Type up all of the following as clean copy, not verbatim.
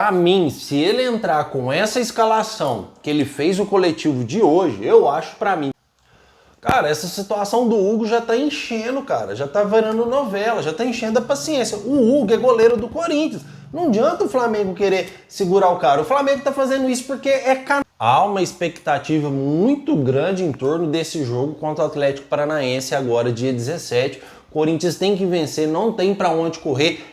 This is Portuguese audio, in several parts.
Pra mim, se ele entrar com essa escalação que ele fez o coletivo de hoje, eu acho pra mim. Cara, essa situação do Hugo já tá enchendo, cara. Já tá virando novela, já tá enchendo a paciência. O Hugo é goleiro do Corinthians. Não adianta o Flamengo querer segurar o cara. O Flamengo tá fazendo isso porque é canal. Há uma expectativa muito grande em torno desse jogo contra o Atlético Paranaense agora, dia 17. O Corinthians tem que vencer, não tem pra onde correr.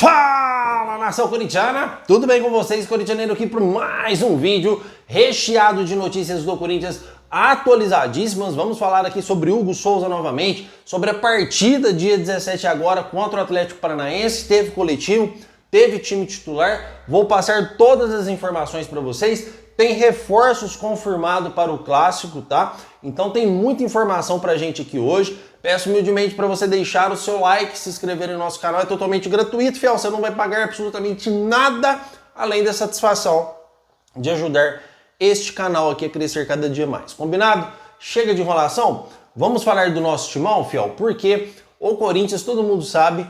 Fala, nação corintiana! Tudo bem com vocês? Corintianeiro aqui para mais um vídeo recheado de notícias do Corinthians atualizadíssimas. Vamos falar aqui sobre Hugo Souza novamente, sobre a partida dia 17 agora contra o Atlético Paranaense. Teve coletivo, teve time titular. Vou passar todas as informações para vocês. Tem reforços confirmados para o clássico, tá? Então tem muita informação pra gente aqui hoje. Peço humildemente para você deixar o seu like, se inscrever no nosso canal, é totalmente gratuito, fiel. Você não vai pagar absolutamente nada, além da satisfação de ajudar este canal aqui a crescer cada dia mais. Combinado? Chega de enrolação? Vamos falar do nosso timão, fiel, porque o Corinthians, todo mundo sabe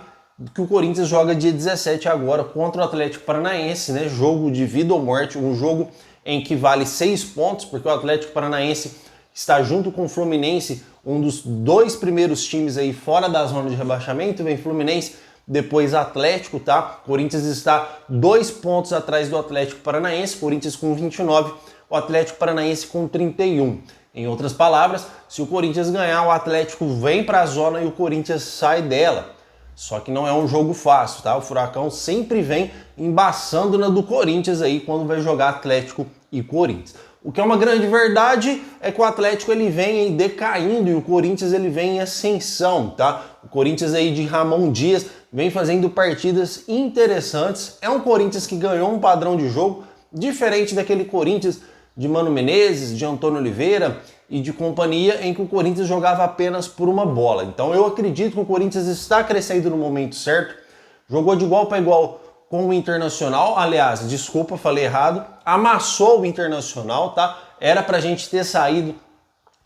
que o Corinthians joga dia 17 agora contra o Atlético Paranaense, né? Jogo de vida ou morte, um jogo em que vale 6 pontos, porque o Atlético Paranaense está junto com o Fluminense, um dos dois primeiros times aí fora da zona de rebaixamento. Vem Fluminense, depois Atlético, tá? Corinthians está 2 pontos atrás do Atlético Paranaense, Corinthians com 29, o Atlético Paranaense com 31. Em outras palavras, se o Corinthians ganhar, o Atlético vem para a zona e o Corinthians sai dela. Só que não é um jogo fácil, tá? O Furacão sempre vem embaçando na do Corinthians aí quando vai jogar Atlético e Corinthians. O que é uma grande verdade é que o Atlético ele vem decaindo e o Corinthians ele vem em ascensão, tá? O Corinthians aí de Ramon Dias vem fazendo partidas interessantes. É um Corinthians que ganhou um padrão de jogo diferente daquele Corinthians de Mano Menezes, de Antônio Oliveira e de companhia, em que o Corinthians jogava apenas por uma bola. Então eu acredito que o Corinthians está crescendo no momento certo. Jogou de igual para igual com o Internacional, aliás, desculpa, falei errado, amassou o Internacional, tá? Era pra gente ter saído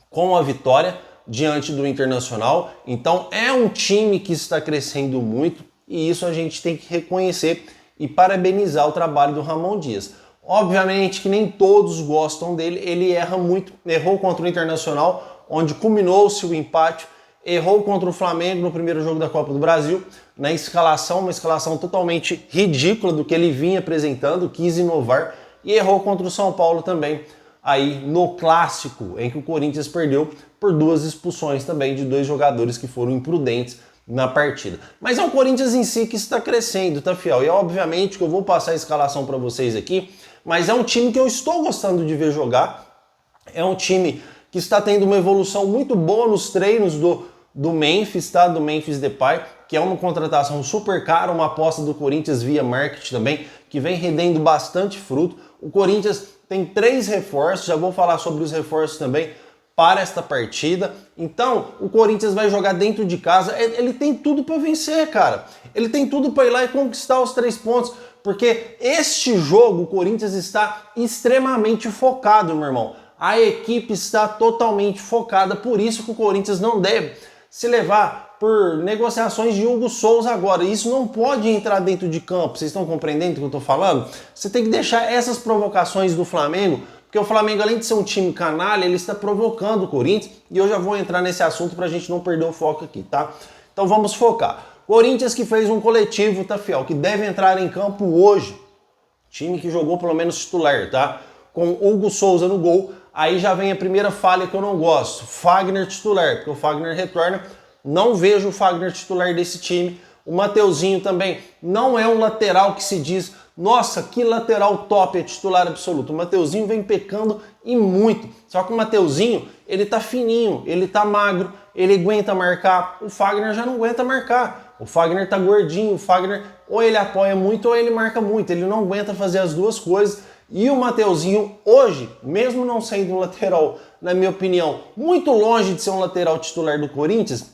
com a vitória diante do Internacional, então é um time que está crescendo muito e isso a gente tem que reconhecer e parabenizar o trabalho do Ramon Dias. Obviamente que nem todos gostam dele, ele erra muito, errou contra o Internacional, onde culminou-se o empate, errou contra o Flamengo no primeiro jogo da Copa do Brasil, na escalação, uma escalação totalmente ridícula do que ele vinha apresentando, quis inovar, e errou contra o São Paulo também, aí no clássico, em que o Corinthians perdeu por 2 expulsões também de 2 jogadores que foram imprudentes na partida. Mas é o Corinthians em si que está crescendo, tá, fiel? E obviamente que eu vou passar a escalação para vocês aqui, mas é um time que eu estou gostando de ver jogar, é um time que está tendo uma evolução muito boa nos treinos do Memphis, tá? Do Memphis Depay, que é uma contratação super cara, uma aposta do Corinthians via marketing também, que vem rendendo bastante fruto. O Corinthians tem 3 reforços, já vou falar sobre os reforços também para esta partida. Então, o Corinthians vai jogar dentro de casa, ele tem tudo para vencer, cara. Ele tem tudo para ir lá e conquistar os 3 pontos, porque este jogo o Corinthians está extremamente focado, meu irmão. A equipe está totalmente focada, por isso que o Corinthians não deve se levar por negociações de Hugo Souza agora. Isso não pode entrar dentro de campo. Vocês estão compreendendo o que eu estou falando? Você tem que deixar essas provocações do Flamengo, porque o Flamengo, além de ser um time canalha, ele está provocando o Corinthians, e eu já vou entrar nesse assunto para a gente não perder o foco aqui, tá? Então vamos focar. Corinthians que fez um coletivo, tá, fiel, que deve entrar em campo hoje. Time que jogou pelo menos titular, tá? Com Hugo Souza no gol. Aí já vem a primeira falha que eu não gosto. Fagner titular, porque o Fagner retorna. Não vejo o Fagner titular desse time. O Mateuzinho também não é um lateral que se diz, nossa, que lateral top, é titular absoluto. O Mateuzinho vem pecando e muito. Só que o Mateuzinho, ele tá fininho, ele tá magro, ele aguenta marcar. O Fagner já não aguenta marcar. O Fagner tá gordinho, o Fagner ou ele apoia muito ou ele marca muito. Ele não aguenta fazer as duas coisas. E o Mateuzinho hoje, mesmo não sendo um lateral, na minha opinião, muito longe de ser um lateral titular do Corinthians,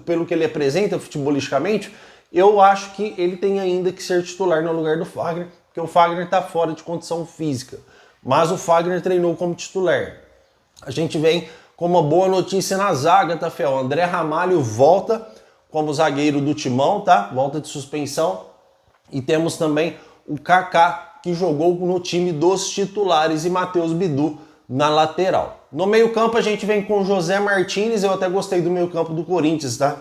pelo que ele apresenta futebolisticamente, eu acho que ele tem ainda que ser titular no lugar do Fagner, porque o Fagner está fora de condição física. Mas o Fagner treinou como titular. A gente vem com uma boa notícia na zaga, tá, Fel? André Ramalho volta como zagueiro do Timão, tá? Volta de suspensão. E temos também o Kaká, que jogou no time dos titulares, e Matheus Bidu na lateral. No meio-campo a gente vem com José Martínez, eu até gostei do meio-campo do Corinthians, tá?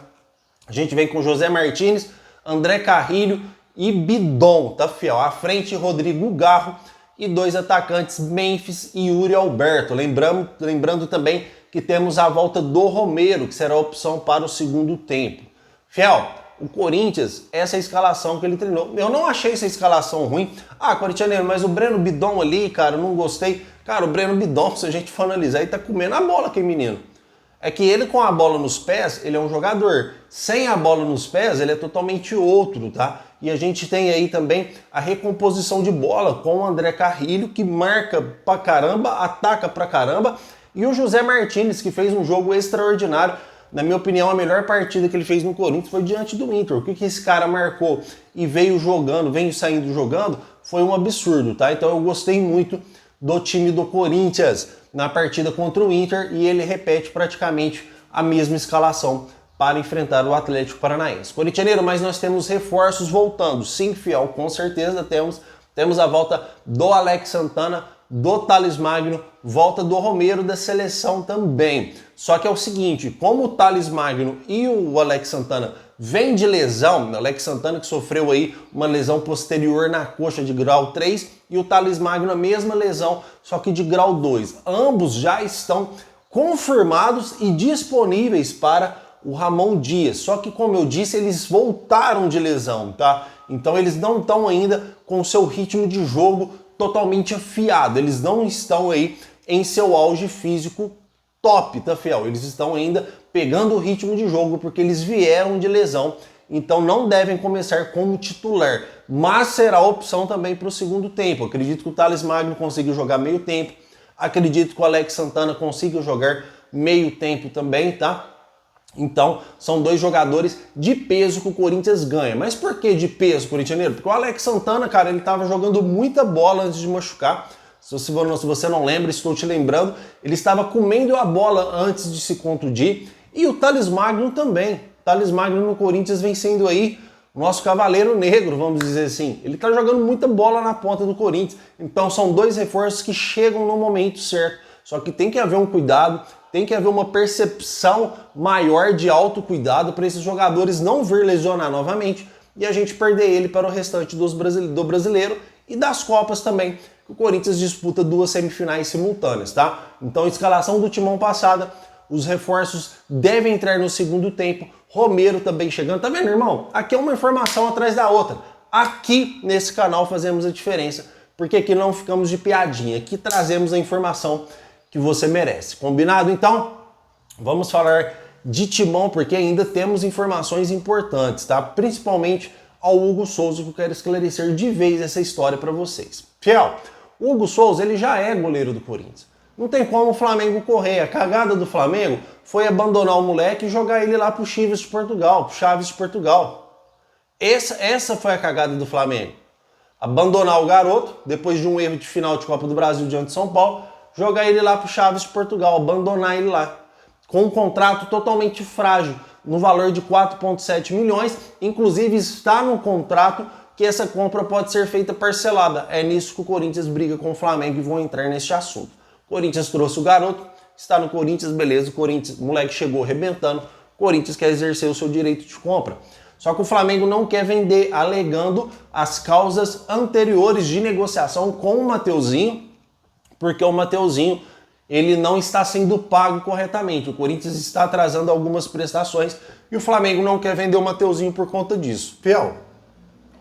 A gente vem com José Martínez, André Carrilho e Bidon, tá, fiel? À frente, Rodrigo Garro e dois atacantes, Memphis e Yuri Alberto. Lembrando também que temos a volta do Romero, que será a opção para o segundo tempo. Fiel, o Corinthians, essa é a escalação que ele treinou. Eu não achei essa escalação ruim. Ah, corintianeiro, mas o Breno Bidon ali, cara, eu não gostei. Cara, o Breno Bidon, se a gente for analisar, ele tá comendo a bola aqui, menino. É que ele com a bola nos pés, ele é um jogador. Sem a bola nos pés, ele é totalmente outro, tá? E a gente tem aí também a recomposição de bola com o André Carrilho, que marca pra caramba, ataca pra caramba. E o José Martínez, que fez um jogo extraordinário. Na minha opinião, a melhor partida que ele fez no Corinthians foi diante do Inter. O que esse cara marcou e veio saindo jogando, foi um absurdo, tá? Então eu gostei muito do time do Corinthians na partida contra o Inter, e ele repete praticamente a mesma escalação para enfrentar o Atlético Paranaense. Corintianeiro, mas nós temos reforços voltando. Sim, fiel, com certeza temos a volta do Alex Santana, do Thales Magno, volta do Romero da seleção também. Só que é o seguinte, como o Thales Magno e o Alex Santana vêm de lesão, o Alex Santana que sofreu aí uma lesão posterior na coxa de grau 3 e o Thales Magno a mesma lesão, só que de grau 2. Ambos já estão confirmados e disponíveis para o Ramon Dias. Só que, como eu disse, eles voltaram de lesão, tá? Então eles não estão ainda com o seu ritmo de jogo totalmente afiado. Eles não estão aí em seu auge físico top, tá, fiel? Eles estão ainda pegando o ritmo de jogo porque eles vieram de lesão. Então não devem começar como titular, mas será opção também para o segundo tempo. Acredito que o Thales Magno consiga jogar meio tempo. Acredito que o Alex Santana consiga jogar meio tempo também, tá? Então, são dois jogadores de peso que o Corinthians ganha. Mas por que de peso, corintianeiro? Porque o Alex Santana, cara, ele estava jogando muita bola antes de machucar. Se você não lembra, estou te lembrando. Ele estava comendo a bola antes de se contundir. E o Thales Magno também. O Thales Magno no Corinthians vem sendo aí o nosso cavaleiro negro, vamos dizer assim. Ele está jogando muita bola na ponta do Corinthians. Então, são dois reforços que chegam no momento certo. Só que tem que haver um cuidado, tem que haver uma percepção maior de autocuidado para esses jogadores não vir lesionar novamente e a gente perder ele para o restante do brasileiro e das Copas também. O Corinthians disputa 2 semifinais simultâneas, tá? Então, a escalação do timão passada, os reforços devem entrar no segundo tempo. Romero também chegando. Tá vendo, irmão? Aqui é uma informação atrás da outra. Aqui nesse canal fazemos a diferença, porque aqui não ficamos de piadinha. Aqui trazemos a informação que você merece. Combinado? Então, vamos falar de timão, porque ainda temos informações importantes, tá? Principalmente ao Hugo Souza, que eu quero esclarecer de vez essa história para vocês. Fiel, o Hugo Souza, ele já é goleiro do Corinthians. Não tem como o Flamengo correr. A cagada do Flamengo foi abandonar o moleque e jogar ele lá pro Chaves de Portugal. Essa foi a cagada do Flamengo. Abandonar o garoto, depois de um erro de final de Copa do Brasil diante de São Paulo, jogar ele lá pro Chaves de Portugal, abandonar ele lá. Com um contrato totalmente frágil, no valor de 4,7 milhões. Inclusive está no contrato que essa compra pode ser feita parcelada. É nisso que o Corinthians briga com o Flamengo e vão entrar neste assunto. O Corinthians trouxe o garoto, está no Corinthians, beleza, o moleque chegou arrebentando, o Corinthians quer exercer o seu direito de compra. Só que o Flamengo não quer vender, alegando as causas anteriores de negociação com o Mateuzinho, porque o Mateuzinho ele não está sendo pago corretamente. O Corinthians está atrasando algumas prestações e o Flamengo não quer vender o Mateuzinho por conta disso. Fiel,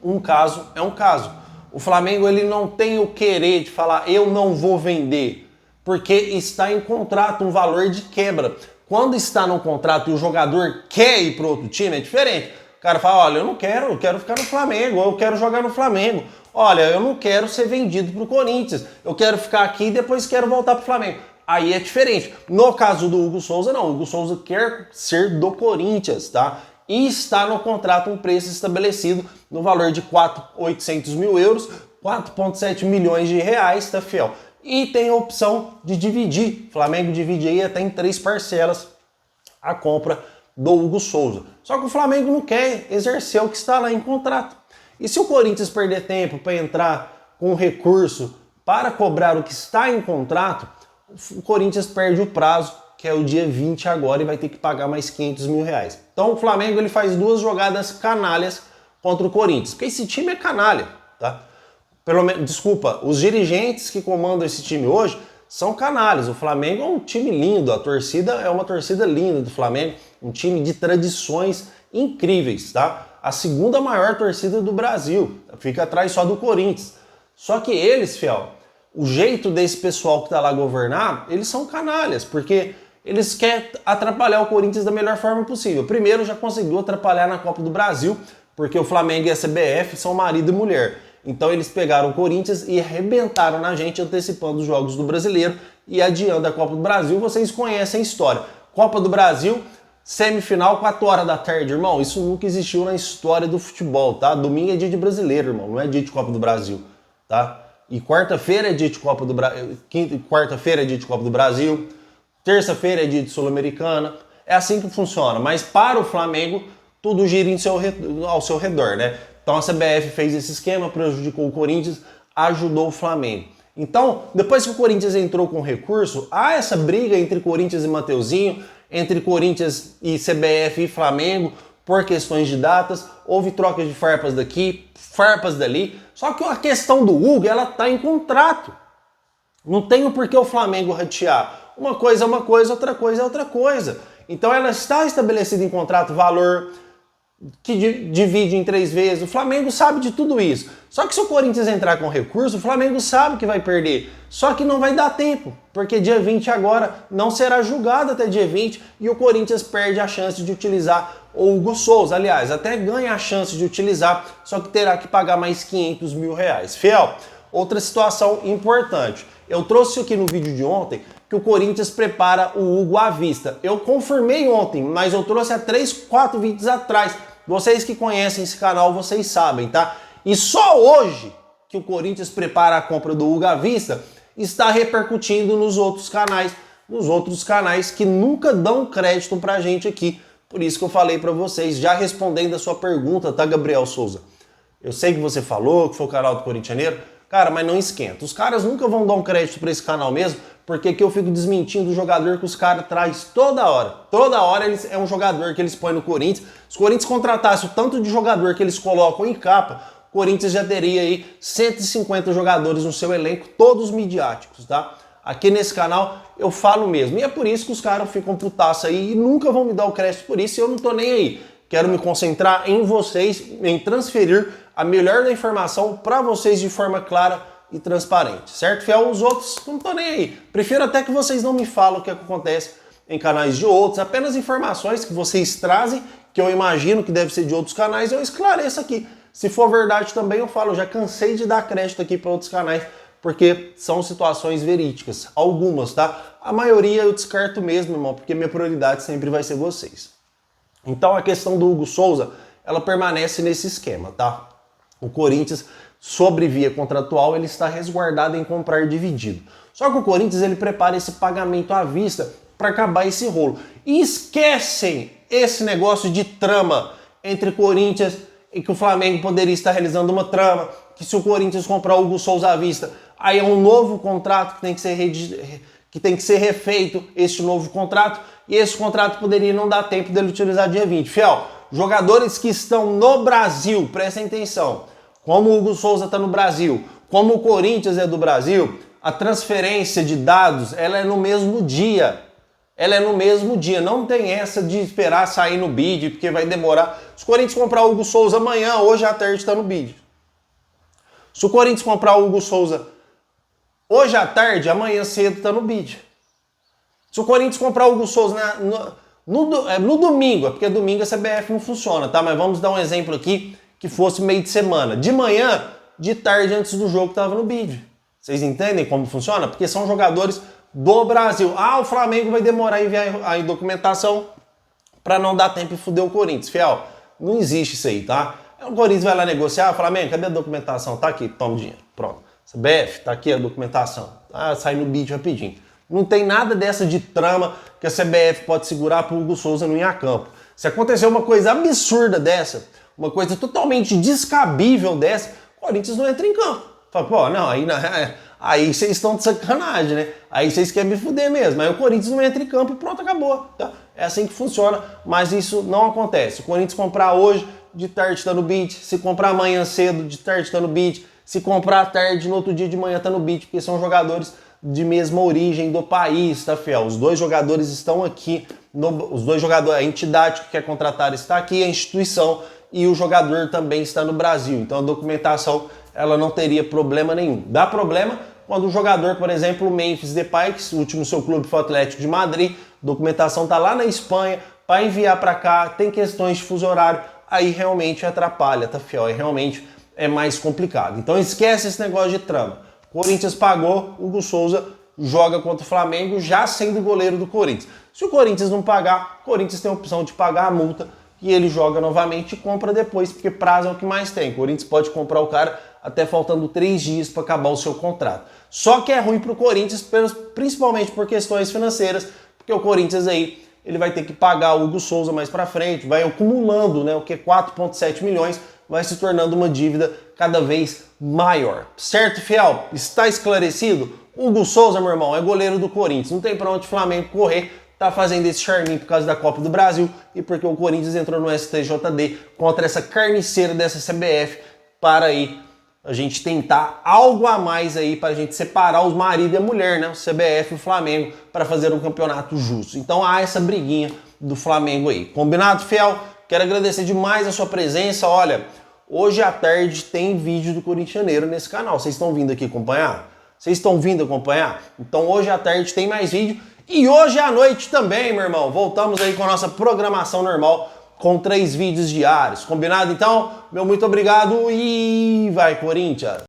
um caso é um caso. O Flamengo ele não tem o querer de falar eu não vou vender, porque está em contrato um valor de quebra. Quando está no contrato e o jogador quer ir para outro time, é diferente. O cara fala, olha, eu quero ficar no Flamengo, eu quero jogar no Flamengo. Olha, eu não quero ser vendido para o Corinthians, eu quero ficar aqui e depois quero voltar para o Flamengo. Aí é diferente. No caso do Hugo Souza, não. O Hugo Souza quer ser do Corinthians, tá? E está no contrato um preço estabelecido no valor de 4.800 mil euros, 4,7 milhões de reais, tá, fiel? E tem a opção de dividir. O Flamengo divide aí até em 3 parcelas a compra do Hugo Souza. Só que o Flamengo não quer exercer o que está lá em contrato. E se o Corinthians perder tempo para entrar com recurso para cobrar o que está em contrato, o Corinthians perde o prazo, que é o dia 20 agora, e vai ter que pagar mais 500 mil reais. Então o Flamengo ele faz duas jogadas canalhas contra o Corinthians, porque esse time é canalha, tá? Desculpa, os dirigentes que comandam esse time hoje são canalhas. O Flamengo é um time lindo, a torcida é uma torcida linda do Flamengo, um time de tradições incríveis, tá? A segunda maior torcida do Brasil, fica atrás só do Corinthians. Só que eles, fiel, o jeito desse pessoal que tá lá governar, eles são canalhas, porque eles querem atrapalhar o Corinthians da melhor forma possível. Primeiro, já conseguiu atrapalhar na Copa do Brasil, porque o Flamengo e a CBF são marido e mulher. Então eles pegaram o Corinthians e arrebentaram na gente, antecipando os jogos do Brasileiro e adiando a Copa do Brasil. Vocês conhecem a história. Copa do Brasil, semifinal, 4 horas da tarde, irmão. Isso nunca existiu na história do futebol, tá? Domingo é dia de Brasileiro, irmão, não é dia de Copa do Brasil, tá? E quarta-feira é dia de Copa do Brasil, quarta-feira é dia de Copa do Brasil, terça-feira é dia de Sul-Americana. É assim que funciona. Mas para o Flamengo, tudo gira ao seu redor, né? Então a CBF fez esse esquema, prejudicou o Corinthians, ajudou o Flamengo. Então, depois que o Corinthians entrou com recurso, há essa briga entre Corinthians e Mateuzinho, entre Corinthians e CBF e Flamengo, por questões de datas. Houve trocas de farpas daqui, farpas dali. Só que a questão do Hugo, ela tá em contrato. Não tem o porquê o Flamengo ratear. Uma coisa é uma coisa, outra coisa é outra coisa. Então ela está estabelecida em contrato, valor que divide em 3 vezes. O Flamengo sabe de tudo isso. Só que se o Corinthians entrar com recurso, o Flamengo sabe que vai perder. Só que não vai dar tempo, porque dia 20 agora não será julgado até dia 20 e o Corinthians perde a chance de utilizar o Hugo Souza. Aliás, até ganha a chance de utilizar, só que terá que pagar mais 500 mil reais. Fiel, outra situação importante. Eu trouxe aqui no vídeo de ontem que o Corinthians prepara o Hugo à vista. Eu confirmei ontem, mas eu trouxe há 3, 4 vídeos atrás. Vocês que conhecem esse canal, vocês sabem, tá? E só hoje que o Corinthians prepara a compra do Hugo à vista, está repercutindo nos outros canais que nunca dão crédito pra gente aqui. Por isso que eu falei pra vocês, já respondendo a sua pergunta, tá, Gabriel Souza? Eu sei que você falou que foi o canal do Corintianeiro, cara, mas não esquenta. Os caras nunca vão dar um crédito pra esse canal mesmo, porque aqui eu fico desmentindo o jogador que os caras trazem toda hora. Toda hora é um jogador que eles põem no Corinthians. Se o Corinthians contratasse o tanto de jogador que eles colocam em capa, o Corinthians já teria aí 150 jogadores no seu elenco, todos midiáticos, tá? Aqui nesse canal eu falo mesmo. E é por isso que os caras ficam putaço aí e nunca vão me dar o crédito por isso e eu não tô nem aí. Quero me concentrar em vocês, em transferir a melhor da informação para vocês de forma clara e transparente, certo, fiel? Os outros não tô nem aí. Prefiro até que vocês não me falem o que acontece em canais de outros, apenas informações que vocês trazem, que eu imagino que deve ser de outros canais, eu esclareço aqui. Se for verdade também eu falo, já cansei de dar crédito aqui para outros canais, porque são situações verídicas, algumas, tá? A maioria eu descarto mesmo, irmão, porque minha prioridade sempre vai ser vocês. Então a questão do Hugo Souza, ela permanece nesse esquema, tá? O Corinthians, sobre via contratual, ele está resguardado em comprar dividido. Só que o Corinthians, ele prepara esse pagamento à vista para acabar esse rolo. E esquecem esse negócio de trama entre Corinthians e que o Flamengo poderia estar realizando uma trama, que se o Corinthians comprar o Hugo Souza à vista, aí é um novo contrato que tem que ser refeito, esse novo contrato, e esse contrato poderia não dar tempo dele utilizar dia 20. Fiel, jogadores que estão no Brasil, prestem atenção, como o Hugo Souza está no Brasil, como o Corinthians é do Brasil, a transferência de dados, ela é no mesmo dia. Ela é no mesmo dia, não tem essa de esperar sair no bid, porque vai demorar. Se o Corinthians comprar o Hugo Souza amanhã, hoje à tarde está no bid. Se o Corinthians comprar o Hugo Souza hoje à tarde, amanhã cedo está no bid. Se o Corinthians comprar o Hugo Souza no domingo, é porque domingo a CBF não funciona, tá? Mas vamos dar um exemplo aqui, que fosse meio de semana. De manhã, de tarde, antes do jogo, estava no bid. Vocês entendem como funciona? Porque são jogadores do Brasil. Ah, o Flamengo vai demorar a enviar a documentação para não dar tempo e fuder o Corinthians. Fiel, não existe isso aí, tá? O Corinthians vai lá negociar, Flamengo, cadê a documentação? Tá aqui, toma o dinheiro, pronto. CBF, tá aqui a documentação. Ah, sai no bid rapidinho. Não tem nada dessa de trama que a CBF pode segurar pro Hugo Souza não ir a campo. Se acontecer uma coisa absurda dessa, uma coisa totalmente descabível dessa, o Corinthians não entra em campo. Fala, pô, não, aí vocês estão de sacanagem, né? Aí vocês querem me fuder mesmo. Aí o Corinthians não entra em campo e pronto, acabou. Tá? É assim que funciona, mas isso não acontece. O Corinthians comprar hoje, de tarde tá no beat. Se comprar amanhã cedo, de tarde tá no beat. Se comprar à tarde, no outro dia de manhã tá no beat, porque são jogadores de mesma origem do país, tá, fiel? Os dois jogadores estão aqui, os dois jogadores, a entidade que quer contratar está aqui, a instituição, e o jogador também está no Brasil. Então a documentação, ela não teria problema nenhum. Dá problema quando o jogador, por exemplo, o Memphis Depay, que o último seu clube foi o Atlético de Madrid, a documentação está lá na Espanha, para enviar para cá, tem questões de fuso horário, aí realmente atrapalha, tá, fiel? Aí realmente é mais complicado. Então esquece esse negócio de trama. Corinthians pagou, Hugo Souza joga contra o Flamengo já sendo goleiro do Corinthians. Se o Corinthians não pagar, o Corinthians tem a opção de pagar a multa e ele joga novamente e compra depois, porque prazo é o que mais tem. O Corinthians pode comprar o cara até faltando 3 dias para acabar o seu contrato. Só que é ruim para o Corinthians, principalmente por questões financeiras, porque o Corinthians aí ele vai ter que pagar o Hugo Souza mais para frente, vai acumulando, né, o que é 4,7 milhões, vai se tornando uma dívida cada vez maior. Certo, fiel? Está esclarecido? Hugo Souza, meu irmão, é goleiro do Corinthians. Não tem para onde o Flamengo correr. Tá fazendo esse charminho por causa da Copa do Brasil e porque o Corinthians entrou no STJD contra essa carniceira dessa CBF para aí a gente tentar algo a mais aí para a gente separar os maridos e a mulher, né? O CBF e o Flamengo para fazer um campeonato justo. Então há essa briguinha do Flamengo aí. Combinado, fiel? Quero agradecer demais a sua presença. Olha, hoje à tarde tem vídeo do Corintianeiro nesse canal. Vocês estão vindo aqui acompanhar? Vocês estão vindo acompanhar? Então hoje à tarde tem mais vídeo. E hoje à noite também, meu irmão. Voltamos aí com a nossa programação normal com 3 vídeos diários. Combinado? Então, meu muito obrigado e vai, Corinthians!